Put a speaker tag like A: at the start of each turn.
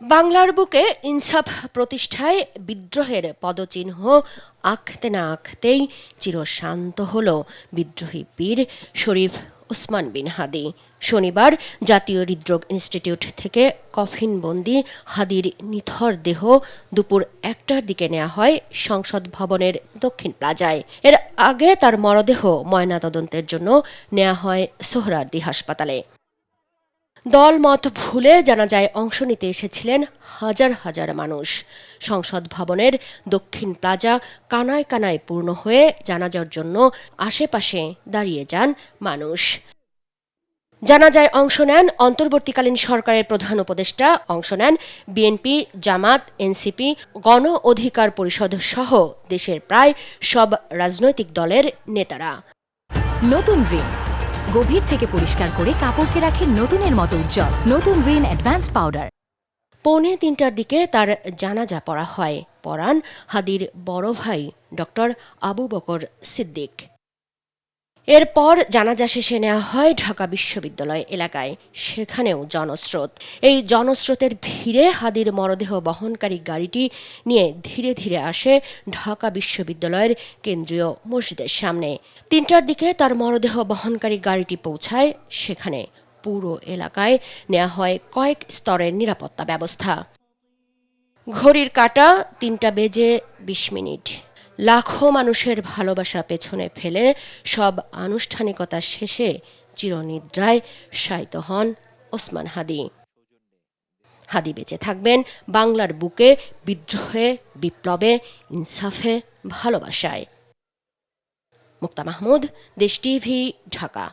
A: বাংলার বুকে ইনসাফ প্রতিষ্ঠায় বিদ্রোহের পদচিহ্ন আঁকতে না আঁকতেই চিরশান্ত হল বিদ্রোহী বীর শরীফ ওসমান বিন হাদি। শনিবার জাতীয় হৃদরোগ ইনস্টিটিউট থেকে কফিনবন্দি হাদির নিথর দেহ দুপুর ১টার দিকে নেওয়া হয় সংসদ ভবনের দক্ষিণ প্লাজায়। এর আগে তার মরদেহ ময়নাতদন্তের জন্য নেওয়া হয় সোহরাওয়ার্দী হাসপাতালে। দলমত ভুলে জানাজায় অংশ নিতে এসেছিলেন হাজার হাজার মানুষ। সংসদ ভবনের দক্ষিণ প্লাজা কানায় কানায় পূর্ণ হয়ে জানাজার জন্য আশেপাশে দাঁড়িয়ে যান মানুষ। জানাজায় অংশ নেন অন্তর্বর্তীকালীন সরকারের প্রধান উপদেষ্টা, অংশ নেন বিএনপি, জামাত, এনসিপি, গণ অধিকার পরিষদ সহ দেশের প্রায় সব রাজনৈতিক দলের নেতারা।
B: নতুন রিন গভীর থেকে পরিষ্কার করে কাপড়কে রাখে নতুনের মতো উজ্জ্বল। নতুন রিন অ্যাডভান্সড পাউডার।
A: পৌনে ৩টার দিকে তার জানাজা পড়া হয়। পড়ান হাদির বড় ভাই ডক্টর আবু বকর সিদ্দিক। এরপর জানাজা শেষে নেওয়া হয় ঢাকা বিশ্ববিদ্যালয় এলাকায়। সেখানেও জনস্রোত। এই জনস্রোতের ভিড়ে হাদির মরদেহ বহনকারী গাড়িটি নিয়ে ধীরে ধীরে আসে ঢাকা বিশ্ববিদ্যালয়ের কেন্দ্রীয় মসজিদের সামনে। ৩টার দিকে তার মরদেহ বহনকারী গাড়িটি পৌঁছায় সেখানে। পুরো এলাকায় নেওয়া হয় কয়েক স্তরের নিরাপত্তা ব্যবস্থা। ঘড়ির কাঁটা ৩টা বেজে ২০ মিনিট। লাখো মানুষের ভালোবাসা পেছনে ফেলে সব আনুষ্ঠানিকতা শেষে চিরনিদ্রায় শায়িত হন ওসমান হাদি। হাদি বেঁচে থাকবেন বাংলার বুকে বিদ্রোহে, বিপ্লবে, ইনসাফে, ভালোবাসায়। মুক্তা মাহমুদ, দেশ টিভি, ঢাকা।